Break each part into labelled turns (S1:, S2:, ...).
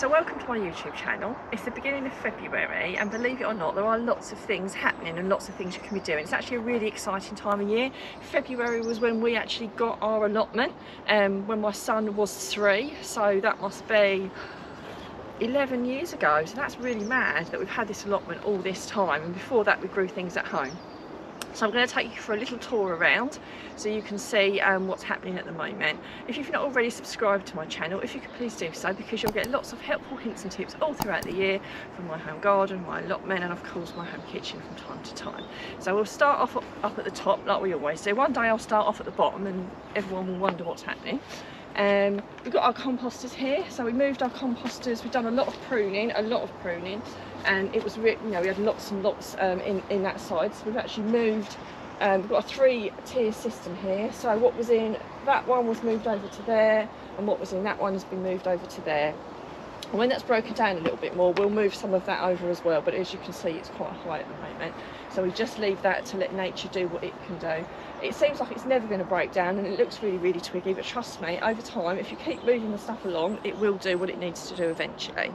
S1: So welcome to my YouTube channel. It's the beginning of February and believe it or not there are lots of things happening and lots of things you can be doing. It's actually a really exciting time of year. February was when we actually got our allotment when my son was 3, so that must be 11 years ago. So that's really mad that we've had this allotment all this time, and before that we grew things at home. So I'm going to take you for a little tour around so you can see what's happening at the moment. If you've not already subscribed to my channel, if you could please do so, because you'll get lots of helpful hints and tips all throughout the year from my home garden, my allotment, and of course my home kitchen from time to time. So we'll start off up at the top like we always do. One day I'll start off at the bottom and everyone will wonder what's happening. We've got our composters here, so we moved our composters. We've done a lot of pruning, and it was we had lots and lots in that side. So we've actually moved. We've got a 3-tier system here. So what was in that one was moved over to there, and what was in that one has been moved over to there. And when that's broken down a little bit more, we'll move some of that over as well. But as you can see, it's quite high at the moment. So we just leave that to let nature do what it can do. It seems like it's never going to break down, and it looks really, really twiggy. But trust me, over time, if you keep moving the stuff along, it will do what it needs to do eventually.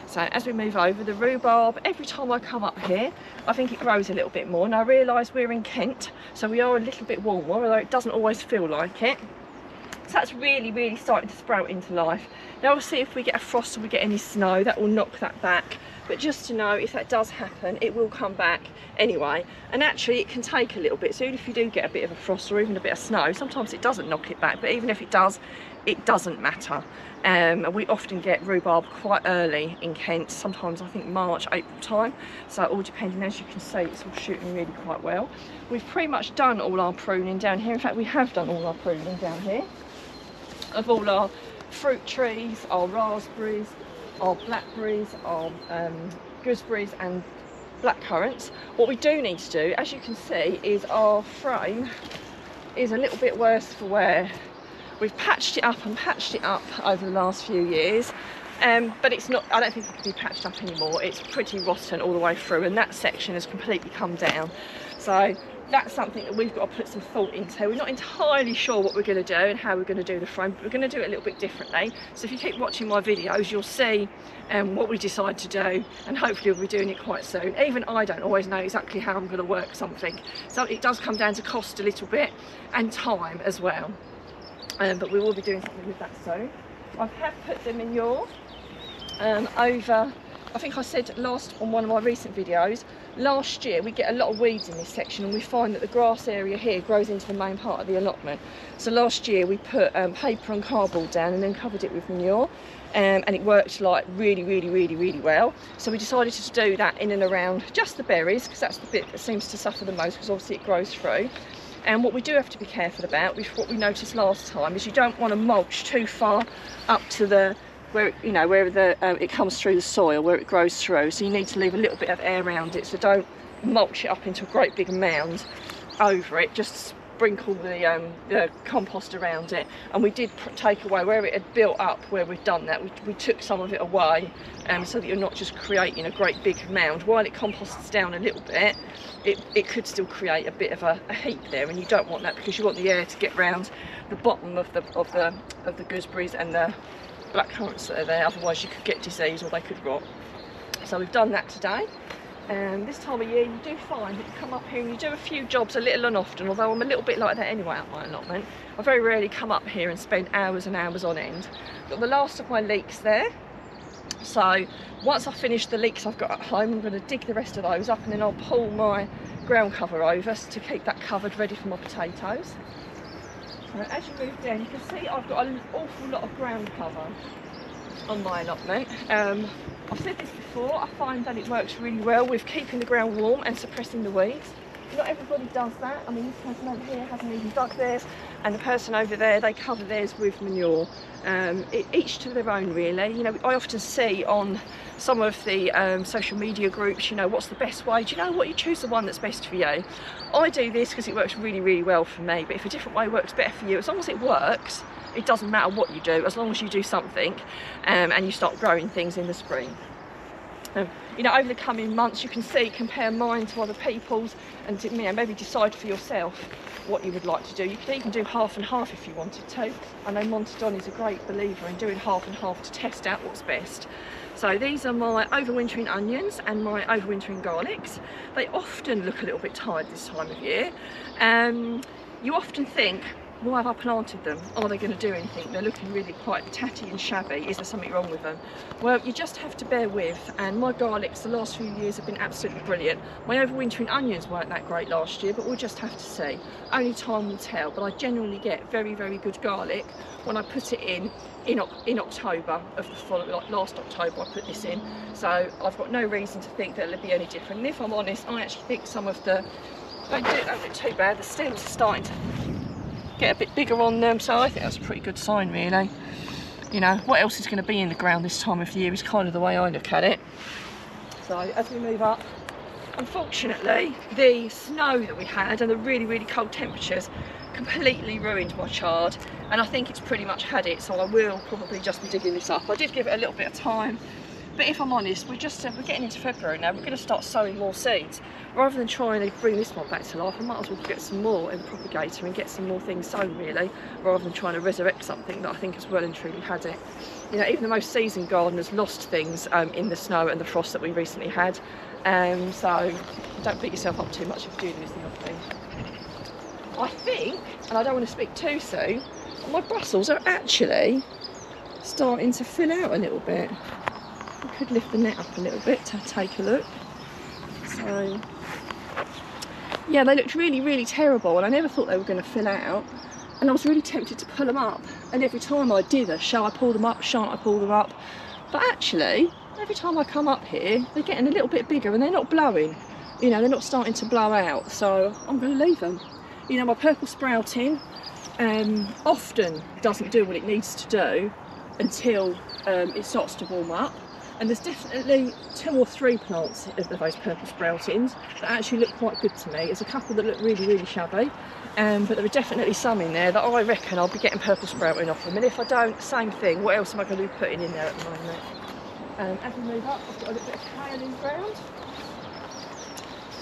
S1: So as we move over, the rhubarb, every time I come up here, I think it grows a little bit more. And I realise we're in Kent, so we are a little bit warmer, although it doesn't always feel like it. So that's really, really starting to sprout into life. Now we'll see if we get a frost or we get any snow, that will knock that back. But just to know, if that does happen, it will come back anyway. And actually it can take a little bit, so even if you do get a bit of a frost or even a bit of snow, sometimes it doesn't knock it back, but even if it does, it doesn't matter. We often get rhubarb quite early in Kent, sometimes I think March, April time, so all depending. As you can see, it's all shooting really quite well. We've pretty much done all our pruning down here. In fact, we have done all our pruning down here of all our fruit trees, our raspberries, our blackberries, our gooseberries and blackcurrants. What we do need to do, as you can see, is our frame is a little bit worse for wear. We've patched it up and patched it up over the last few years, but it's not, I don't think it can be patched up anymore. It's pretty rotten all the way through, and that section has completely come down. So that's something that we've got to put some thought into. We're not entirely sure what we're going to do and how we're going to do the frame, but we're going to do it a little bit differently. So if you keep watching my videos, you'll see what we decide to do, and hopefully we'll be doing it quite soon. Even I don't always know exactly how I'm going to work something, so it does come down to cost a little bit and time as well. But we will be doing something with that soon. I have put the manure over, I think I said on one of my recent videos, last year we get a lot of weeds in this section, and we find that the grass area here grows into the main part of the allotment. So last year we put paper and cardboard down and then covered it with manure, and it worked like really well. So we decided to do that in and around just the berries, because that's the bit that seems to suffer the most, because obviously it grows through. And what we do have to be careful about, which what we noticed last time, is you don't want to mulch too far up to the where it comes through the soil, where it grows through. So you need to leave a little bit of air around it. So don't mulch it up into a great big mound over it. Just sprinkle the compost around it. And we did take away where it had built up, where we've done that. We took some of it away, so that you're not just creating a great big mound. While it composts down a little bit, it could still create a bit of a heap there, and you don't want that, because you want the air to get round the bottom of the gooseberries and the blackcurrants that are there. Otherwise you could get disease or they could rot. So we've done that today. And this time of year you do find that you come up here and you do a few jobs a little and often, although I'm a little bit like that anyway at my allotment. I very rarely come up here and spend hours and hours on end. Got the last of my leeks there. So once I finish the leeks I've got at home, I'm going to dig the rest of those up, and then I'll pull my ground cover over to keep that covered ready for my potatoes. So as you move down, you can see I've got an awful lot of ground cover on my allotment. I've said this before, I find that it works really well with keeping the ground warm and suppressing the weeds. Not everybody does that. I mean, this person over here hasn't even dug theirs, and the person over there, they cover theirs with manure. Each to their own, really. You know, I often see on some of the social media groups, you know, what's the best way? Do you know what? You choose the one that's best for you. I do this because it works really well for me, but if a different way works better for you, as long as it works, it doesn't matter what you do, as long as you do something and you start growing things in the spring. You know, over the coming months you can see, compare mine to other people's, and you know, maybe decide for yourself what you would like to do. You could even do half and half if you wanted to. I know Montadon is a great believer in doing half and half to test out what's best. So these are my overwintering onions and my overwintering garlics. They often look a little bit tired this time of year. You often think, why have I planted them? Are they going to do anything? They're looking really quite tatty and shabby. Is there something wrong with them? Well, you just have to bear with. And my garlics the last few years have been absolutely brilliant. My overwintering onions weren't that great last year, but we'll just have to see. Only time will tell. But I genuinely get very, very good garlic when I put it in October of the following, like last October I put this in. So I've got no reason to think that it'll be any different. And if I'm honest, I actually think some of the, don't look too bad. The stems are starting to get a bit bigger on them, so I think that's a pretty good sign, really. You know, what else is going to be in the ground this time of year is kind of the way I look at it. So as we move up, unfortunately the snow that we had and the really, really cold temperatures completely ruined my chard, and I think it's pretty much had it, so I will probably just be digging this up. I did give it a little bit of time, but if I'm honest, we're getting into February now. We're going to start sowing more seeds. Rather than trying to bring this one back to life, I might as well get some more in the propagator and get some more things sown, really, rather than trying to resurrect something that I think has well and truly had it. You know, even the most seasoned gardeners lost things in the snow and the frost that we recently had. So don't beat yourself up too much if you're doing anything, I think. I think, and I don't want to speak too soon, my Brussels are actually starting to fill out a little bit. I could lift the net up a little bit to take a look. So yeah, they looked really, really terrible, and I never thought they were going to fill out, and I was really tempted to pull them up, and every time I did a, shall I pull them up, shan't I pull them up? But actually, every time I come up here, they're getting a little bit bigger and they're not blowing. You know, they're not starting to blow out, so I'm going to leave them. You know, my purple sprouting often doesn't do what it needs to do until it starts to warm up. And there's definitely 2 or 3 plants of those purple sproutings that actually look quite good to me. There's a couple that look really, really shabby, but there are definitely some in there that I reckon I'll be getting purple sprouting off them. And if I don't, same thing. What else am I going to be putting in there at the moment? As we move up, I've got a little bit of kale in the ground.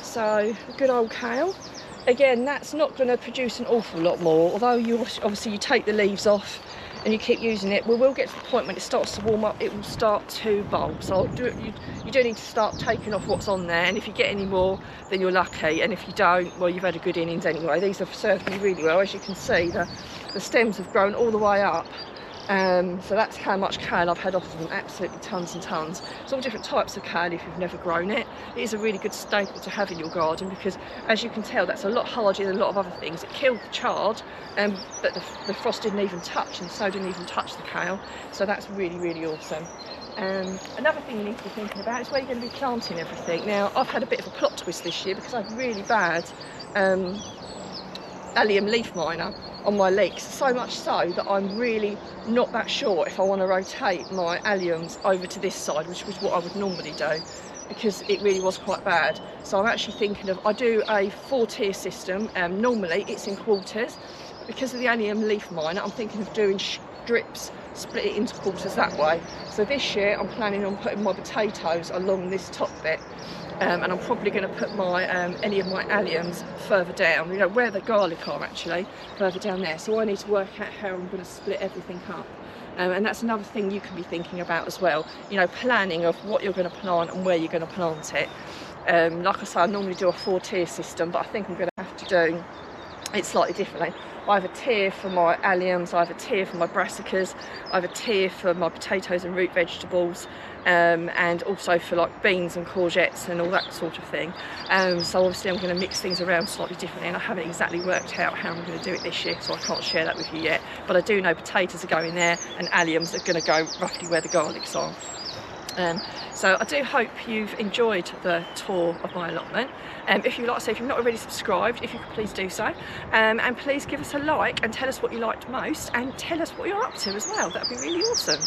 S1: So, good old kale. Again, that's not going to produce an awful lot more, although obviously you take the leaves off and you keep using it. We will get to the point when it starts to warm up, it will start to bulb. So you do need to start taking off what's on there, and if you get any more, then you're lucky, and if you don't, well, you've had a good innings anyway. These have served me really well. As you can see, the stems have grown all the way up. So that's how much kale I've had off of them, absolutely tons and tons. It's all different types of kale if you've never grown it. It is a really good staple to have in your garden because, as you can tell, that's a lot hardier than a lot of other things. It killed the chard, but the frost didn't even touch, and so didn't even touch the kale. So that's really, really awesome. Another thing you need to be thinking about is where you're going to be planting everything. Now, I've had a bit of a plot twist this year because I have really bad allium leaf miner on my leeks, so much so that I'm really not that sure if I want to rotate my alliums over to this side, which was what I would normally do, because it really was quite bad. So I'm actually thinking of, I do a 4-tier system, normally it's in quarters, but because of the allium leaf miner, I'm thinking of doing strips, split it into quarters that way. So this year I'm planning on putting my potatoes along this top bit, and I'm probably going to put my any of my alliums further down, you know, where the garlic are actually, further down there. So I need to work out how I'm going to split everything up. And that's another thing you can be thinking about as well, you know, planning of what you're going to plant and where you're going to plant it. Like I say, I normally do a 4-tier system, but I think I'm going to have to do it slightly differently. I have a tier for my alliums, I have a tier for my brassicas, I have a tier for my potatoes and root vegetables, and also for like beans and courgettes and all that sort of thing. So obviously I'm going to mix things around slightly differently, and I haven't exactly worked out how I'm going to do it this year, so I can't share that with you yet. But I do know potatoes are going there and alliums are going to go roughly where the garlics are. So I do hope you've enjoyed the tour of my allotment. If you'd like to say, if you've not already subscribed, if you could please do so, and please give us a like and tell us what you liked most, and tell us what you're up to as well. That'd be really awesome.